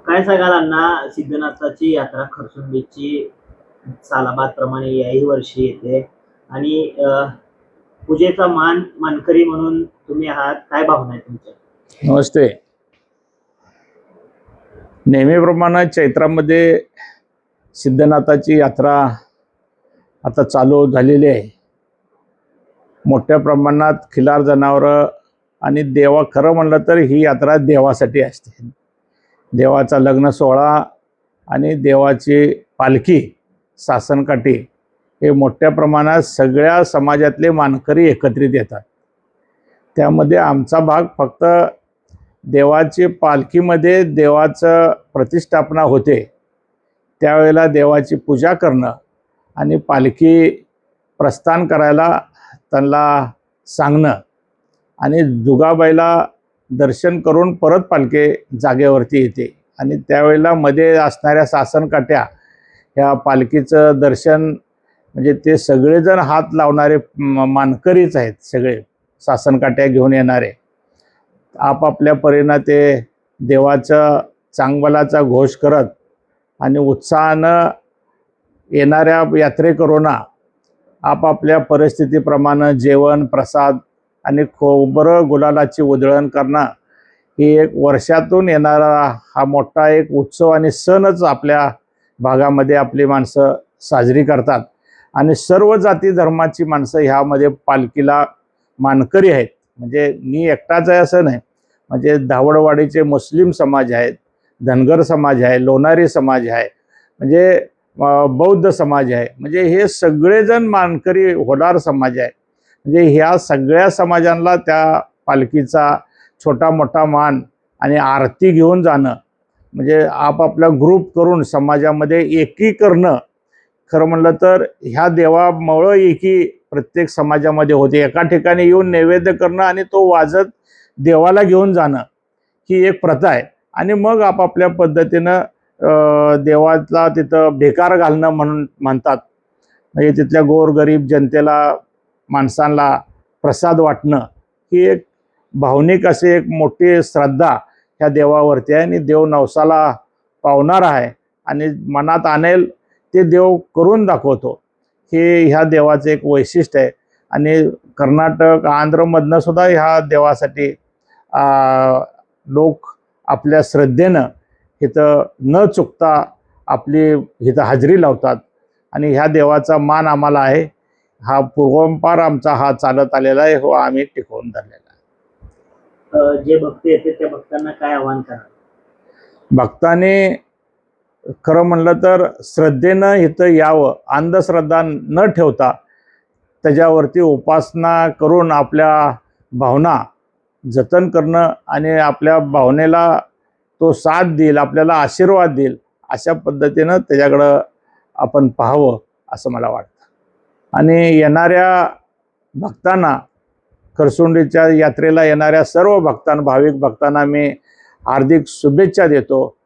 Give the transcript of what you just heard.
काय सांगाल अण्णा, सिद्धनाथाची यात्रा खरसुंडीची सालाबाद प्रमाणे याही वर्षी येते आणि पूजेचा मानकरी म्हणून तुम्ही आहात. काय भावना आहे तुमच्या? नमस्ते. नेहमीप्रमाणे चैत्रामध्ये सिद्धनाथाची यात्रा आता चालू झालेली आहे. मोठ्या प्रमाणात खिलार जनावरं आणि देवा, खरं म्हणलं तर ही यात्रा देवासाठी असते. देवाचा लग्न सोहळा आणि देवाची पालखी सासनकाठी हे मोठ्या प्रमाणात सगळ्या समाजातले मानकरी एकत्रित येतात. त्यामध्ये आमचा भाग फक्त देवाची पालखीमध्ये देवाचं प्रतिष्ठापना होते त्यावेळेला देवाची पूजा करणं आणि पालखी प्रस्थान करायला त्यांना सांगणं आणि जुगाबाईला दर्शन करून परत पालखी जागेवरती येते आणि त्यावेळेला मध्ये असणाऱ्या सासनकाठ्या ह्या पालखीचं दर्शन म्हणजे ते सगळेजण हात लावणारे मानकरीच आहेत. सगळे सासनकाठ्या घेऊन येणारे आपापल्या परीनं ते देवाचं चांगभलाचा घोष करत आणि उत्साहानं येणाऱ्या यात्रेकरूंना आपापल्या परिस्थितीप्रमाणे जेवण प्रसाद आणि खोबरं गुलालाची उधळण करणं ही एक वर्षातून येणारा हा मोठा एक उत्सव आणि सणच आपल्या भागामध्ये आपली माणसं साजरी करतात आणि सर्व जाती धर्माची माणसं ह्यामध्ये पालखीला मानकरी आहेत. म्हणजे मी एकटाच आहे असं नाही, म्हणजे धावडवाडीचे मुस्लिम समाज आहेत, धनगर समाज आहे, लोणारी समाज आहे, म्हणजे बौद्ध समाज आहे, म्हणजे हे सगळेजण मानकरी होणार समाज आहे. म्हणजे ह्या सगळ्या समाजांना त्या पालखीचा छोटा मोठा मान आणि आरती घेऊन जाणं म्हणजे आपापला ग्रुप करून समाजामध्ये एकी करणं. खरं म्हणलं तर ह्या देवामुळं एकी प्रत्येक समाजामध्ये होते. एका ठिकाणी येऊन नैवेद्य करणं आणि तो वाजत देवाला घेऊन जाणं ही एक प्रथा आहे आणि मग आपापल्या पद्धतीनं देवाला तिथं भेकार घालणं म्हणून म्हणतात. म्हणजे तिथल्या गोरगरीब जनतेला माणसांना प्रसाद वाटणं ही एक भावनिक अशी एक मोठी श्रद्धा ह्या देवावरती आहे आणि देव नवसाला पावणार आहे आणि मनात आणेल ते देव करून दाखवतो. हे ह्या देवाचं एक वैशिष्ट्य आहे आणि कर्नाटक आंध्रमधनं सुद्धा ह्या देवासाठी लोक आपल्या श्रद्धेनं इथं न चुकता आपली इथं हजेरी लावतात आणि ह्या देवाचा मान आम्हाला आहे. हा पूर्वंपार आमचा हा चालत आलेला आहे, हो आम्ही टिकवून धरलेला आहे. जे भक्त येते त्या भक्तांना काय आव्हान करा? भक्तांनी खरं म्हणलं तर श्रद्धेनं इथं यावं, अंधश्रद्धा न ठेवता त्याच्यावरती उपासना करून आपल्या भावना जतन करणं आणि आपल्या भावनेला तो साथ देईल, आपल्याला आशीर्वाद देईल अशा पद्धतीनं त्याच्याकडं आपण पाहावं असं मला वाटतं. आणि येणाऱ्या भक्तांना खरसुंडीच्या यात्रेला येणाऱ्या सर्व भक्तांना भाविक भक्तांना मी हार्दिक शुभेच्छा देतो.